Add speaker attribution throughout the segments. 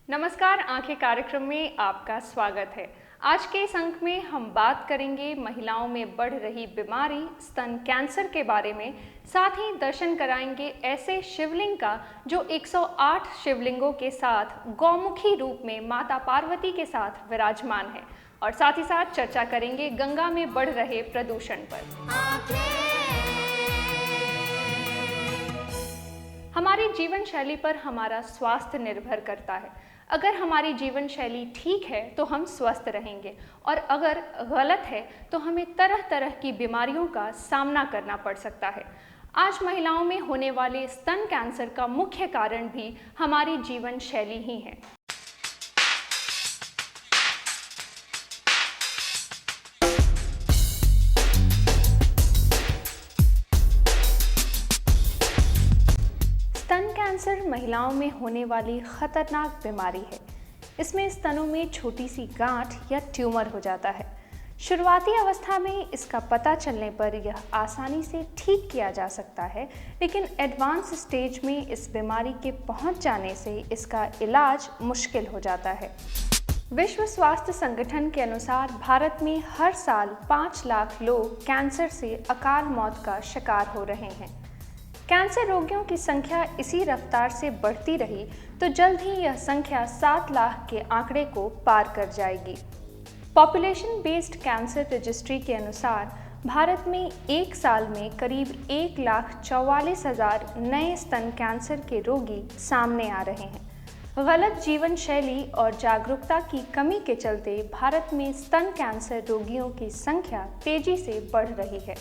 Speaker 1: नमस्कार, आंखें कार्यक्रम में आपका स्वागत है। आज के इस अंक में हम बात करेंगे महिलाओं में बढ़ रही बीमारी स्तन कैंसर के बारे में। साथ ही दर्शन कराएंगे ऐसे शिवलिंग का जो 108 शिवलिंगों के साथ गौमुखी रूप में माता पार्वती के साथ विराजमान है। और साथ ही साथ चर्चा करेंगे गंगा में बढ़ रहे प्रदूषण पर। हमारी जीवन शैली पर हमारा स्वास्थ्य निर्भर करता है। अगर हमारी जीवन शैली ठीक है तो हम स्वस्थ रहेंगे, और अगर गलत है तो हमें तरह तरह की बीमारियों का सामना करना पड़ सकता है। आज महिलाओं में होने वाले स्तन कैंसर का मुख्य कारण भी हमारी जीवन शैली ही है। स्तन कैंसर महिलाओं में होने वाली खतरनाक बीमारी है। इसमें स्तनों में छोटी सी गांठ या ट्यूमर हो जाता है। शुरुआती अवस्था में इसका पता चलने पर यह आसानी से ठीक किया जा सकता है, लेकिन एडवांस स्टेज में इस बीमारी के पहुंच जाने से इसका इलाज मुश्किल हो जाता है। विश्व स्वास्थ्य संगठन के अनुसार भारत में हर साल 5 लाख लोग कैंसर से अकाल मौत का शिकार हो रहे हैं। कैंसर रोगियों की संख्या इसी रफ्तार से बढ़ती रही तो जल्द ही यह संख्या 7 लाख के आंकड़े को पार कर जाएगी। पॉपुलेशन बेस्ड कैंसर रजिस्ट्री के अनुसार भारत में एक साल में करीब 1,44,000 नए स्तन कैंसर के रोगी सामने आ रहे हैं। गलत जीवन शैली और जागरूकता की कमी के चलते भारत में स्तन कैंसर रोगियों की संख्या तेजी से बढ़ रही है।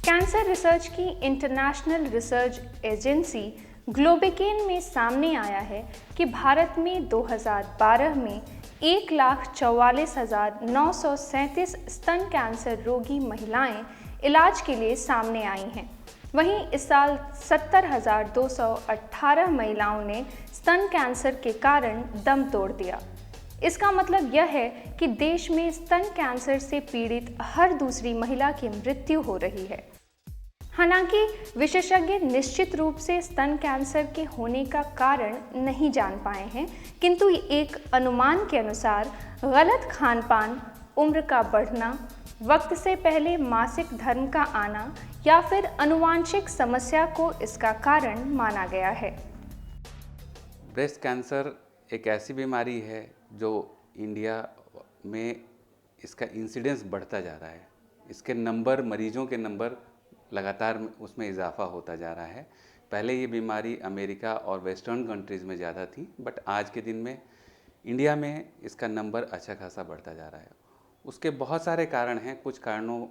Speaker 1: कैंसर रिसर्च की इंटरनेशनल रिसर्च एजेंसी ग्लोबिकेन में सामने आया है कि भारत में 2012 में 1,44,937 स्तन कैंसर रोगी महिलाएं इलाज के लिए सामने आई हैं। वहीं इस साल 70,218 महिलाओं ने स्तन कैंसर के कारण दम तोड़ दिया। इसका मतलब यह है कि देश में स्तन कैंसर से पीड़ित हर दूसरी महिला की मृत्यु हो रही है। हालांकि विशेषज्ञ निश्चित रूप से स्तन कैंसर के होने का कारण नहीं जान पाए हैं, किंतु एक अनुमान के अनुसार गलत खानपान, उम्र का बढ़ना, वक्त से पहले मासिक धर्म का आना या फिर आनुवांशिक समस्या को इसका कारण माना गया है।
Speaker 2: ब्रेस्ट कैंसर एक ऐसी बीमारी है जो इंडिया में इसका इंसिडेंस बढ़ता जा रहा है। इसके नंबर, मरीजों के नंबर लगातार उसमें इजाफा होता जा रहा है। पहले ये बीमारी अमेरिका और वेस्टर्न कंट्रीज़ में ज़्यादा थी, बट आज के दिन में इंडिया में इसका नंबर अच्छा खासा बढ़ता जा रहा है। उसके बहुत सारे कारण हैं। कुछ कारणों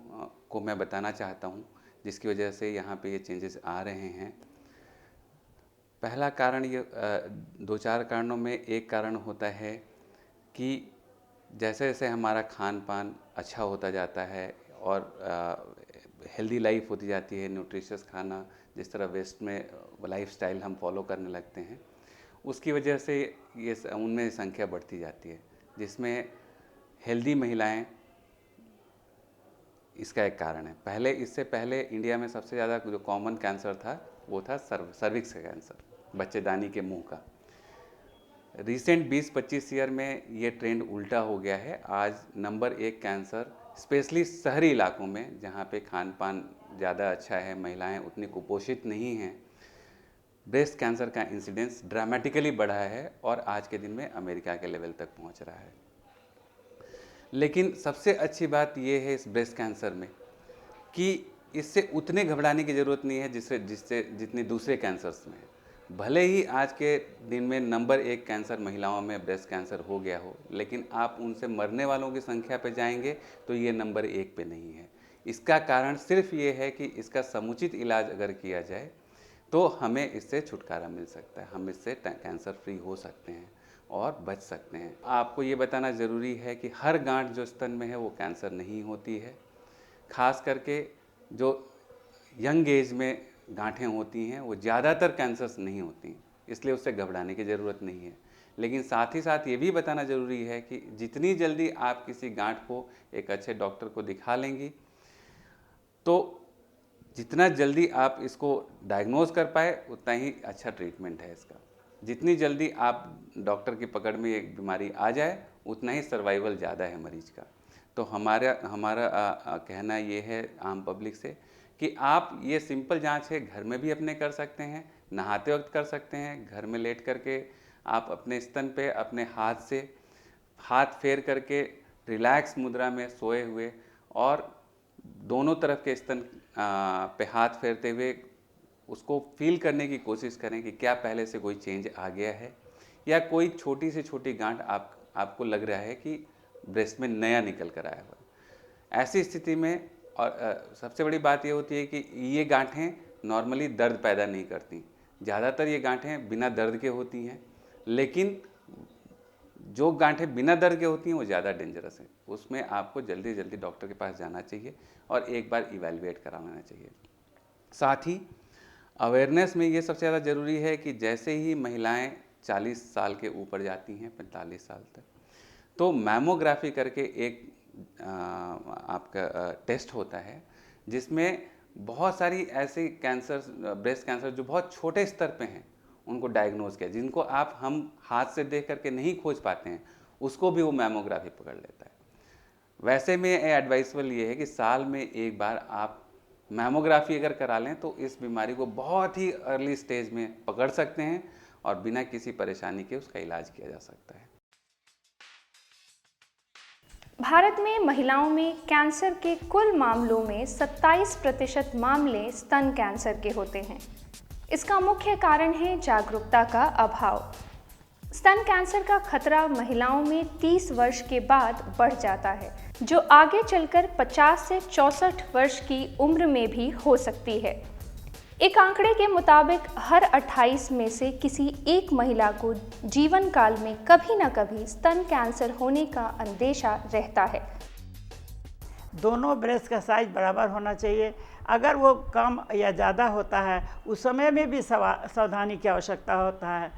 Speaker 2: को मैं बताना चाहता हूँ जिसकी वजह से यहाँ पे ये चेंजेस आ रहे हैं। पहला कारण ये 2-4 कारणों में एक कारण होता है कि जैसे जैसे हमारा खान पान अच्छा होता जाता है और हेल्दी लाइफ होती जाती है, न्यूट्रिशियस खाना, जिस तरह वेस्ट में लाइफस्टाइल हम फॉलो करने लगते हैं, उसकी वजह से ये उनमें संख्या बढ़ती जाती है, जिसमें हेल्दी महिलाएं इसका एक कारण है। इससे पहले इंडिया में सबसे ज़्यादा जो कॉमन कैंसर था वो था सर्विक्स का कैंसर, बच्चेदानी के मुंह का। रिसेंट 20-25 ईयर में ये ट्रेंड उल्टा हो गया है। आज नंबर 1 कैंसर, स्पेशली शहरी इलाकों में जहाँ पे खान पान ज़्यादा अच्छा है, महिलाएं उतनी कुपोषित नहीं हैं, ब्रेस्ट कैंसर का इंसिडेंस ड्रामेटिकली बढ़ा है और आज के दिन में अमेरिका के लेवल तक पहुँच रहा है। लेकिन सबसे अच्छी बात ये है इस ब्रेस्ट कैंसर में कि इससे उतने घबराने की ज़रूरत नहीं है जितनी दूसरे कैंसर्स में है। भले ही आज के दिन में नंबर 1 कैंसर महिलाओं में ब्रेस्ट कैंसर हो गया हो, लेकिन आप उनसे मरने वालों की संख्या पे जाएंगे तो ये नंबर 1 पे नहीं है। इसका कारण सिर्फ ये है कि इसका समुचित इलाज अगर किया जाए तो हमें इससे छुटकारा मिल सकता है, हम इससे कैंसर फ्री हो सकते हैं और बच सकते हैं। आपको ये बताना ज़रूरी है कि हर गांठ जो स्तन में है वो कैंसर नहीं होती है। खास करके जो यंग एज में गांठें होती हैं वो ज़्यादातर कैंसर्स नहीं होती, इसलिए उससे घबराने की ज़रूरत नहीं है। लेकिन साथ ही साथ ये भी बताना ज़रूरी है कि जितनी जल्दी आप किसी गांठ को एक अच्छे डॉक्टर को दिखा लेंगी तो जितना जल्दी आप इसको डायग्नोज कर पाए उतना ही अच्छा ट्रीटमेंट है इसका। जितनी जल्दी आप डॉक्टर की पकड़ में एक बीमारी आ जाए उतना ही सर्वाइवल ज़्यादा है मरीज का। तो हमारा कहना ये है आम पब्लिक से कि आप ये सिंपल जांच है घर में भी अपने कर सकते हैं, नहाते वक्त कर सकते हैं, घर में लेट करके आप अपने स्तन पे अपने हाथ से हाथ फेर करके रिलैक्स मुद्रा में सोए हुए और दोनों तरफ के स्तन पे हाथ फेरते हुए उसको फील करने की कोशिश करें कि क्या पहले से कोई चेंज आ गया है या कोई छोटी से छोटी गांठ आपको लग रहा है कि ब्रेस्ट में नया निकल कर आया हुआ। ऐसी स्थिति में और सबसे बड़ी बात ये होती है कि ये गांठें नॉर्मली दर्द पैदा नहीं करती। ज़्यादातर ये गांठें बिना दर्द के होती हैं, लेकिन जो गांठें बिना दर्द के होती हैं वो ज़्यादा डेंजरस है। उसमें आपको जल्दी जल्दी डॉक्टर के पास जाना चाहिए और एक बार इवैल्यूएट कराना चाहिए। साथ ही अवेयरनेस में ये सबसे ज़्यादा ज़रूरी है कि जैसे ही महिलाएं 40 साल के ऊपर जाती हैं 45 साल तक, तो मैमोग्राफी करके एक आपका टेस्ट होता है जिसमें बहुत सारी ऐसे कैंसर, ब्रेस्ट कैंसर जो बहुत छोटे स्तर पे हैं उनको डायग्नोज किया, जिनको हम हाथ से देख करके नहीं खोज पाते हैं, उसको भी वो मैमोग्राफी पकड़ लेता है। वैसे में एडवाइसेबल ये है कि साल में एक बार आप मैमोग्राफी अगर करा लें तो इस बीमारी को बहुत ही अर्ली स्टेज में पकड़ सकते हैं और बिना किसी परेशानी के उसका इलाज किया जा सकता है।
Speaker 1: भारत में महिलाओं में कैंसर के कुल मामलों में 27% मामले स्तन कैंसर के होते हैं। इसका मुख्य कारण है जागरूकता का अभाव। स्तन कैंसर का खतरा महिलाओं में 30 वर्ष के बाद बढ़ जाता है, जो आगे चलकर 50 से 64 वर्ष की उम्र में भी हो सकती है। एक आंकड़े के मुताबिक हर 28 में से किसी एक महिला को जीवन काल में कभी न कभी स्तन कैंसर होने का अंदेशा रहता है।
Speaker 3: दोनों ब्रेस्ट का साइज बराबर होना चाहिए। अगर वो कम या ज़्यादा होता है उस समय में भी सावधानी की आवश्यकता होता है।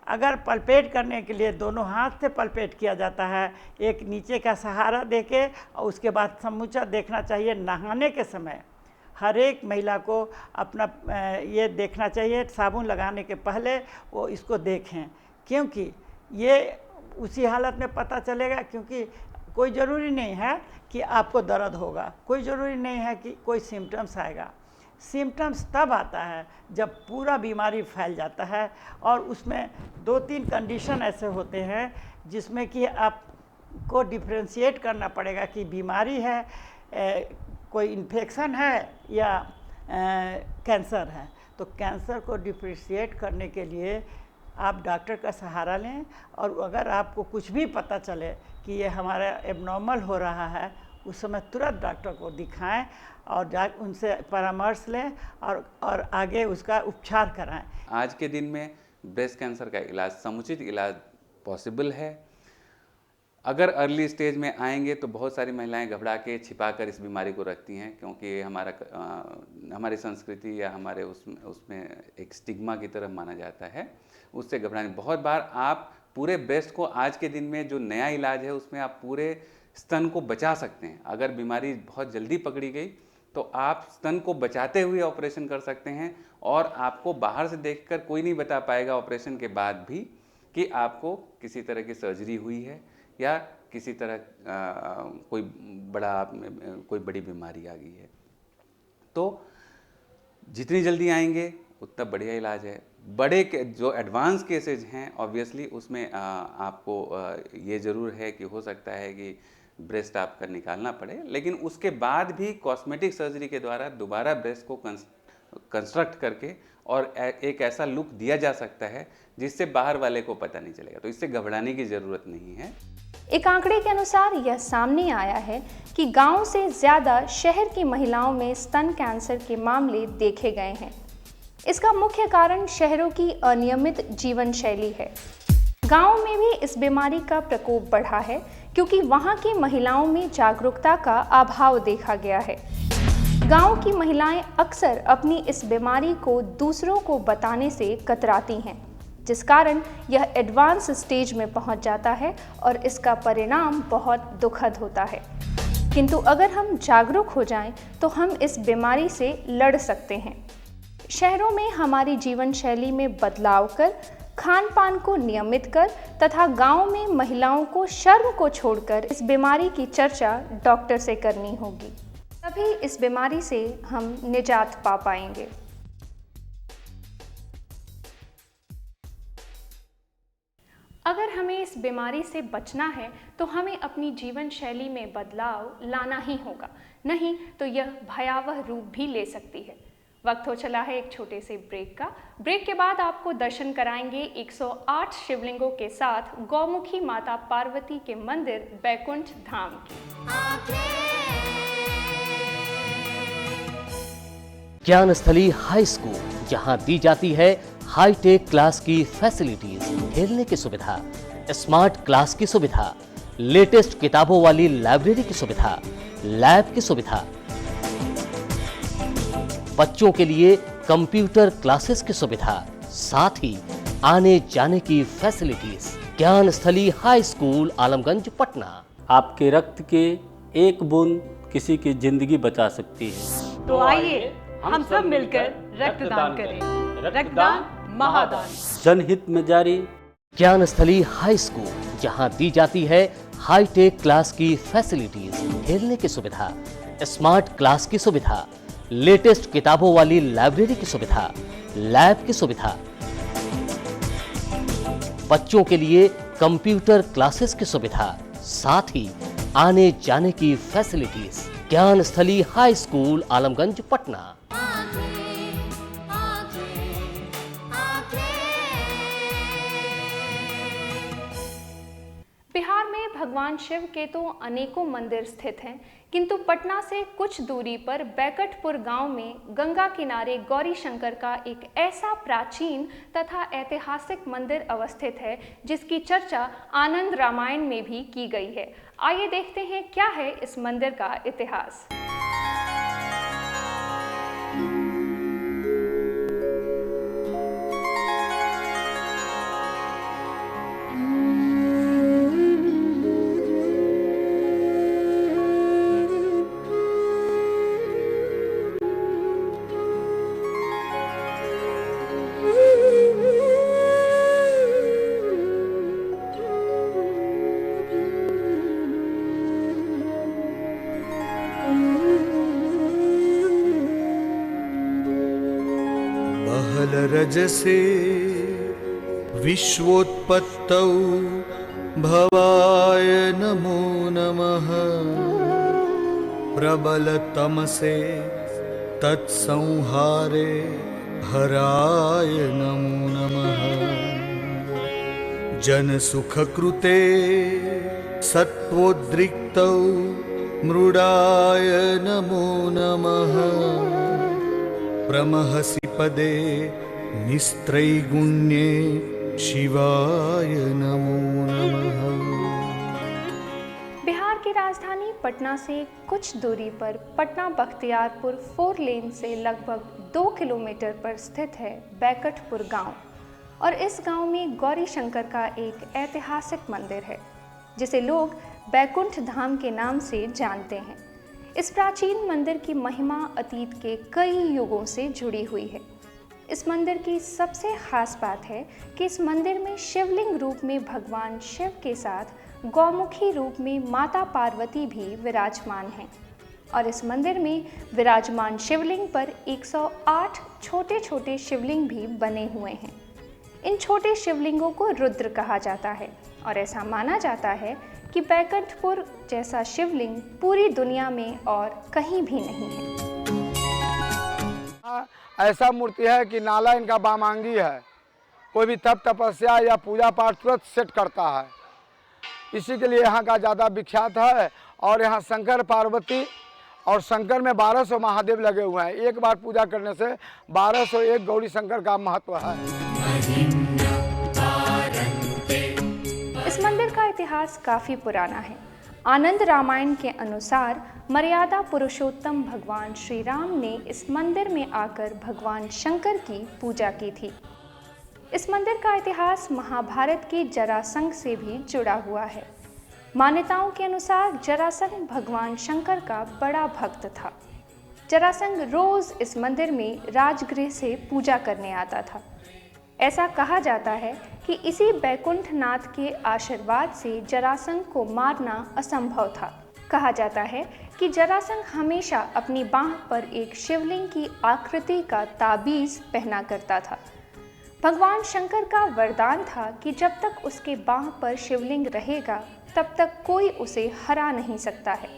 Speaker 3: अगर पलपेट करने के लिए दोनों हाथ से पलपेट किया जाता है, एक नीचे का सहारा देके, और उसके बाद समूचा देखना चाहिए। नहाने के समय हर एक महिला को अपना ये देखना चाहिए, साबुन लगाने के पहले वो इसको देखें, क्योंकि ये उसी हालत में पता चलेगा। क्योंकि कोई ज़रूरी नहीं है कि आपको दर्द होगा, कोई ज़रूरी नहीं है कि कोई सिम्टम्स आएगा। सिम्टम्स तब आता है जब पूरा बीमारी फैल जाता है, और उसमें 2-3 कंडीशन ऐसे होते हैं जिसमें कि आपको डिफ्रेंशिएट करना पड़ेगा कि बीमारी है, कोई इन्फेक्शन है या कैंसर है। तो कैंसर को डिफ्रेंशिएट करने के लिए आप डॉक्टर का सहारा लें, और अगर आपको कुछ भी पता चले कि ये हमारा एबनॉर्मल हो रहा है, उस समय तुरंत डॉक्टर को दिखाएं और उनसे परामर्श लें और आगे उसका उपचार कराएं।
Speaker 2: आज के दिन में ब्रेस्ट कैंसर का इलाज, समुचित इलाज पॉसिबल है। अगर अर्ली स्टेज में आएंगे तो बहुत सारी महिलाएं घबरा के छिपा कर इस बीमारी को रखती हैं, क्योंकि हमारी संस्कृति या हमारे उसमें एक स्टिग्मा की तरह माना जाता है, उससे घबराने। बहुत बार आप पूरे ब्रेस्ट को, आज के दिन में जो नया इलाज है उसमें आप पूरे स्तन को बचा सकते हैं। अगर बीमारी बहुत जल्दी पकड़ी गई तो आप स्तन को बचाते हुए ऑपरेशन कर सकते हैं, और आपको बाहर से देखकर कोई नहीं बता पाएगा ऑपरेशन के बाद भी कि आपको किसी तरह की सर्जरी हुई है या किसी तरह कोई बड़ी बीमारी आ गई है। तो जितनी जल्दी आएंगे उतना बढ़िया इलाज है। बड़े के जो एडवांस केसेज हैं ऑब्वियसली उसमें आपको ये ज़रूर है कि हो सकता है कि ब्रेस्ट आपका निकालना पड़े, लेकिन उसके बाद भी कॉस्मेटिक सर्जरी के द्वारा दोबारा ब्रेस्ट को कंस्ट्रक्ट करके और एक ऐसा लुक दिया जा सकता है जिससे बाहर वाले को पता नहीं चलेगा। तो इससे घबराने की ज़रूरत नहीं है।
Speaker 1: एक आंकड़े के अनुसार यह सामने आया है कि गांव से ज़्यादा शहर की महिलाओं में स्तन कैंसर के मामले देखे गए हैं। इसका मुख्य कारण शहरों की अनियमित जीवन शैली है। गांव में भी इस बीमारी का प्रकोप बढ़ा है, क्योंकि वहां की महिलाओं में जागरूकता का अभाव देखा गया है। गांव की महिलाएं अक्सर अपनी इस बीमारी को दूसरों को बताने से कतराती हैं, जिस कारण यह एडवांस स्टेज में पहुंच जाता है और इसका परिणाम बहुत दुखद होता है। किंतु अगर हम जागरूक हो जाएं तो हम इस बीमारी से लड़ सकते हैं। शहरों में हमारी जीवन शैली में बदलाव कर खान पान को नियमित कर तथा गांव में महिलाओं को शर्म को छोड़कर इस बीमारी की चर्चा डॉक्टर से करनी होगी, तभी इस बीमारी से हम निजात पा पाएंगे। अगर हमें इस बीमारी से बचना है तो हमें अपनी जीवन शैली में बदलाव लाना ही होगा, नहीं तो यह भयावह रूप भी ले सकती है। वक्त हो चला है एक छोटे से ब्रेक का। ब्रेक के बाद आपको दर्शन कराएंगे 108 शिवलिंगों के साथ गौमुखी माता पार्वती के मंदिर बैकुंठ धाम के।
Speaker 4: ज्ञानस्थली हाई स्कूल, जहां दी जाती है हाईटेक क्लास की फैसिलिटीज, खेलने की सुविधा, स्मार्ट क्लास की सुविधा, लेटेस्ट किताबों वाली लाइब्रेरी की सुविधा, लैब की सुविधा, बच्चों के लिए कंप्यूटर क्लासेस की सुविधा, साथ ही आने जाने की facilities. Gyansthali high school, Alamganj, Patna.
Speaker 5: आपके रक्त के एक बूंद किसी की जिंदगी बचा सकती है।
Speaker 6: तो आइए हम सब मिलकर रक्तदान करें। रक्तदान महादान।
Speaker 5: जनहित में जारी।
Speaker 4: ज्ञानस्थली हाई स्कूल, जहां दी जाती है हाईटेक क्लास की फैसिलिटीज, खेलने की सुविधा, स्मार्ट क्लास की सुविधा, लेटेस्ट किताबों वाली लाइब्रेरी की सुविधा, लैब की सुविधा, बच्चों के लिए कंप्यूटर क्लासेस की सुविधा, साथ ही आने जाने की facilities. Gyansthali high school, Alamganj, Patna.
Speaker 1: Bihar में भगवान शिव के तो अनेकों मंदिर स्थित हैं, किंतु पटना से कुछ दूरी पर बैकटपुर गांव में गंगा किनारे गौरी शंकर का एक ऐसा प्राचीन तथा ऐतिहासिक मंदिर अवस्थित है जिसकी चर्चा आनंद रामायण में भी की गई है। आइए देखते हैं क्या है इस मंदिर का इतिहास।
Speaker 7: रजसे विश्वोत्पत्तौ भवाय नमो नमः। प्रबलतमसे तत्संहारे हराय नमो नमः। जनसुखकृते सत्त्वोद्रिक्तौ मृडाय नमो नमः। प्रमहसि पदे निस्त्रैगुण्ये शिवाय नमो नमः।
Speaker 1: बिहार की राजधानी पटना से कुछ दूरी पर पटना बख्तियारपुर 4 लेन से लगभग 2 किलोमीटर पर स्थित है बैकटपुर गांव, और इस गांव में गौरी शंकर का एक ऐतिहासिक मंदिर है जिसे लोग बैकुंठ धाम के नाम से जानते हैं। इस प्राचीन मंदिर की महिमा अतीत के कई युगों से जुड़ी हुई है। इस मंदिर की सबसे खास बात है कि इस मंदिर में शिवलिंग रूप में भगवान शिव के साथ गौमुखी रूप में माता पार्वती भी विराजमान हैं, और इस मंदिर में विराजमान शिवलिंग पर 108 छोटे छोटे शिवलिंग भी बने हुए हैं। इन छोटे शिवलिंगों को रुद्र कहा जाता है, और ऐसा माना जाता है कि बैकुंठपुर जैसा शिवलिंग पूरी दुनिया में और कहीं भी नहीं है।
Speaker 8: ऐसा मूर्ति है कि नाला इनका बामांगी है। कोई भी तप तपस्या या पूजा पाठ तुरंत सेट करता है, इसी के लिए यहाँ का ज़्यादा विख्यात है। और यहाँ शंकर पार्वती और शंकर में 1200 महादेव लगे हुए हैं। एक बार पूजा करने से 1201 गौरी शंकर का महत्व है।
Speaker 1: इस मंदिर का इतिहास काफ़ी पुराना है। आनंद रामायण के अनुसार मर्यादा पुरुषोत्तम भगवान श्री राम ने इस मंदिर में आकर भगवान शंकर की पूजा की थी। इस मंदिर का इतिहास महाभारत के जरासंध से भी जुड़ा हुआ है। मान्यताओं के अनुसार जरासंध भगवान शंकर का बड़ा भक्त था। जरासंध रोज इस मंदिर में राजगृह से पूजा करने आता था। ऐसा कहा जाता है कि इसी बैकुंठनाथ के आशीर्वाद से जरासंध को मारना असंभव था। कहा जाता है कि जरासंध हमेशा अपनी बांह पर एक शिवलिंग की आकृति का ताबीज पहना करता था। भगवान शंकर का वरदान था कि जब तक उसके बांह पर शिवलिंग रहेगा तब तक कोई उसे हरा नहीं सकता है।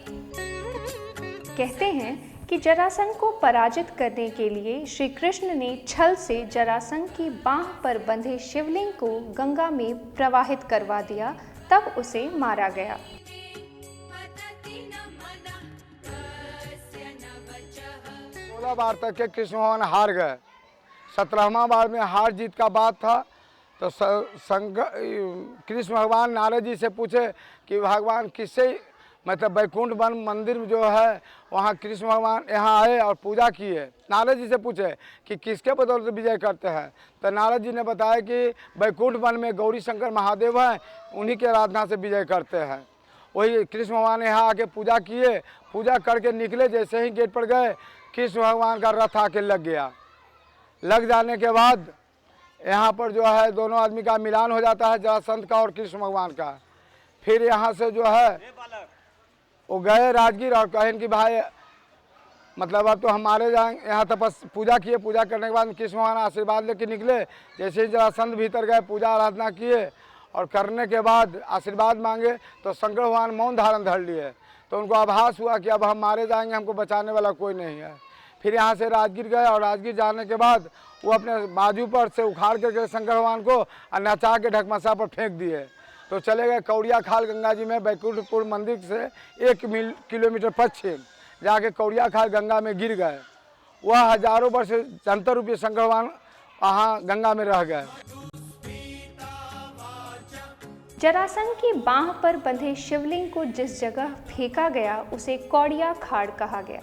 Speaker 1: कहते हैं कि जरासंध को पराजित करने के लिए श्री कृष्ण ने छल से जरासंध की बांह पर बंधे शिवलिंग को गंगा में प्रवाहित करवा दिया, तब उसे मारा गया।
Speaker 8: 16 बार तक के कृष्ण भगवान हार गए। 17वां बार में हार जीत का बात था तो कृष्ण भगवान नारद जी से पूछे कि भगवान किससे, मतलब वैकुंठ वन मंदिर में जो है वहाँ कृष्ण भगवान यहाँ आए और पूजा किए। नारद जी से पूछे कि किसके बदौलत विजय करते हैं, तो नारद जी ने बताया कि वैकुंठ वन में गौरी शंकर महादेव हैं, उन्हीं के आराधना से विजय करते हैं। वही कृष्ण भगवान यहाँ आके पूजा किए, पूजा करके निकले, जैसे ही गेट पर गए कृष्ण भगवान का रथ आके लग गया। लग जाने के बाद यहाँ पर जो है दोनों आदमी का मिलान हो जाता है, जरासंध का और कृष्ण भगवान का। फिर यहाँ से जो है वो गए राजगीर और कहें कि भाई मतलब अब तो हमारे जाएंगे, यहाँ पूजा किए। पूजा करने के बाद कृष्ण भगवान आशीर्वाद लेके निकले। जैसे ही जरासंध भीतर गए, पूजा आराधना किए और करने के बाद आशीर्वाद मांगे तो शंकर भगवान मौन धारण धर लिए। तो उनको आभास हुआ कि अब हम मारे जाएंगे, हमको बचाने वाला कोई नहीं है। फिर यहाँ से राजगीर गए और राजगीर जाने के बाद वो अपने बाजू पर से उखाड़ करके शंकर भगवान को नचा के ढकमसा पर फेंक दिए। तो चले गए कौड़िया खाल गंगा जी में, बैकुंठपुर मंदिर से 1 किलोमीटर पश्चिम जाके कौड़िया खाल गंगा में गिर गए। वह हजारों वर्ष जंतर रूपी शंकर भगवान वहाँ गंगा में रह गए।
Speaker 1: जरासंध की बांह पर बंधे शिवलिंग को जिस जगह फेंका गया उसे कौड़िया खाड़ कहा गया।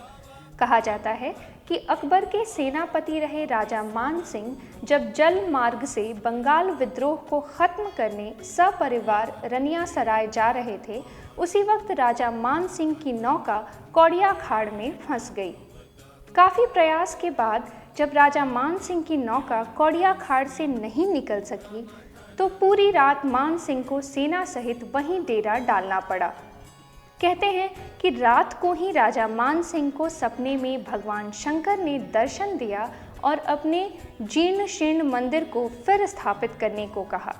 Speaker 1: कहा जाता है कि अकबर के सेनापति रहे राजा मान सिंह जब जल मार्ग से बंगाल विद्रोह को खत्म करने सपरिवार रनिया सराय जा रहे थे, उसी वक्त राजा मान सिंह की नौका कौड़िया खाड़ में फंस गई। काफ़ी प्रयास के बाद जब राजा मान सिंह की नौका कौड़िया खाड़ से नहीं निकल सकी तो पूरी रात मान सिंह को सेना सहित वहीं डेरा डालना पड़ा। कहते हैं कि रात को ही राजा मान सिंह को सपने में भगवान शंकर ने दर्शन दिया और अपने जीर्ण शीर्ण मंदिर को फिर स्थापित करने को कहा।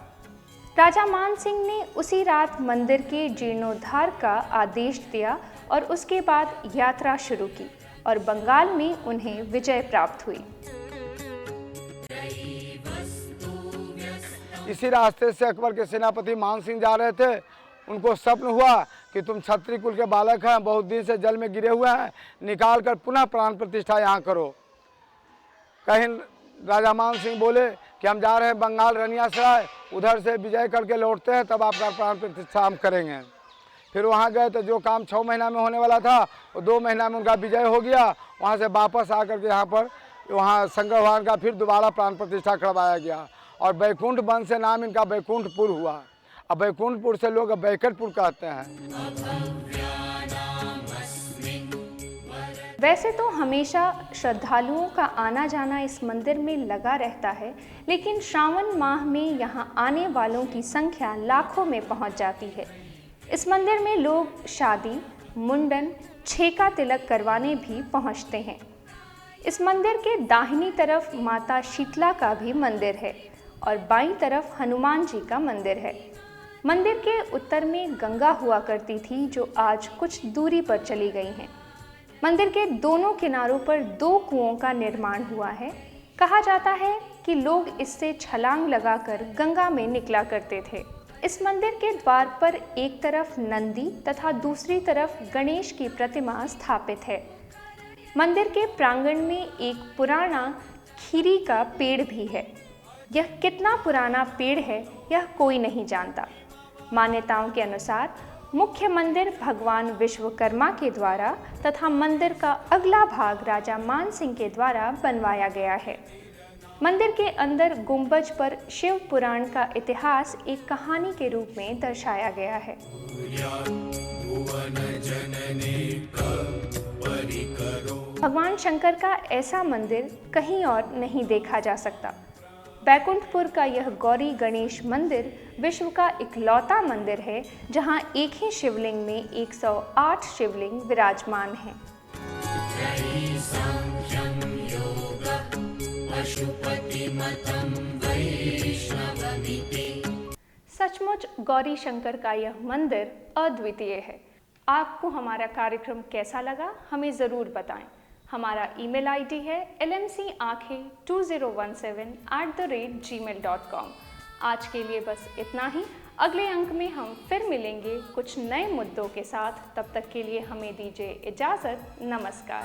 Speaker 1: राजा मान सिंह ने उसी रात मंदिर के जीर्णोद्धार का आदेश दिया और उसके बाद यात्रा शुरू की और बंगाल में उन्हें विजय प्राप्त हुई।
Speaker 8: इसी रास्ते से अकबर के सेनापति मान सिंह जा रहे थे। उनको स्वप्न हुआ कि तुम क्षत्रिय कुल के बालक हैं, बहुत दिन से जल में गिरे हुए हैं, निकाल कर पुनः प्राण प्रतिष्ठा यहाँ करो। कहीं राजा मान सिंह बोले कि हम जा रहे हैं बंगाल रनिया सराय, उधर से विजय करके लौटते हैं, तब आपका प्राण प्रतिष्ठा हम करेंगे। फिर वहाँ गए तो जो काम 6 महीना में होने वाला था वो 2 महीना में उनका विजय हो गया। वहाँ से वापस आकर के यहाँ पर वहाँ शंकर भगवान का फिर दोबारा प्राण प्रतिष्ठा करवाया गया और बैकुंठ वन से नाम इनका बैकुंठपुर हुआ। अब बैकुंठपुर से लोग बैकटपुर कहते हैं।
Speaker 1: वैसे तो हमेशा श्रद्धालुओं का आना जाना इस मंदिर में लगा रहता है, लेकिन श्रावण माह में यहाँ आने वालों की संख्या लाखों में पहुँच जाती है। इस मंदिर में लोग शादी, मुंडन, छेका तिलक करवाने भी पहुँचते हैं। इस मंदिर के दाहिनी तरफ माता शीतला का भी मंदिर है और बाईं तरफ हनुमान जी का मंदिर है। मंदिर के उत्तर में गंगा हुआ करती थी जो आज कुछ दूरी पर चली गई हैं। मंदिर के दोनों किनारों पर 2 कुओं का निर्माण हुआ है। कहा जाता है कि लोग इससे छलांग लगाकर गंगा में निकला करते थे। इस मंदिर के द्वार पर एक तरफ नंदी तथा दूसरी तरफ गणेश की प्रतिमा स्थापित है। मंदिर के प्रांगण में एक पुराना खीरी का पेड़ भी है। यह कितना पुराना पेड़ है यह कोई नहीं जानता। मान्यताओं के अनुसार मुख्य मंदिर भगवान विश्वकर्मा के द्वारा तथा मंदिर का अगला भाग राजा मान सिंह के द्वारा बनवाया गया है। मंदिर के अंदर गुंबज पर शिव पुराण का इतिहास एक कहानी के रूप में दर्शाया गया है। भगवान शंकर का ऐसा मंदिर कहीं और नहीं देखा जा सकता। बैकुंठपुर का यह गौरी गणेश मंदिर विश्व का इकलौता मंदिर है जहां एक ही शिवलिंग में 108 शिवलिंग विराजमान हैं। सचमुच गौरी शंकर का यह मंदिर अद्वितीय है। आपको हमारा कार्यक्रम कैसा लगा हमें ज़रूर बताएं। हमारा ईमेल आईडी है lmcankhe2017@gmail.com। आज के लिए बस इतना ही। अगले अंक में हम फिर मिलेंगे कुछ नए मुद्दों के साथ। तब तक के लिए हमें दीजिए इजाज़त। नमस्कार।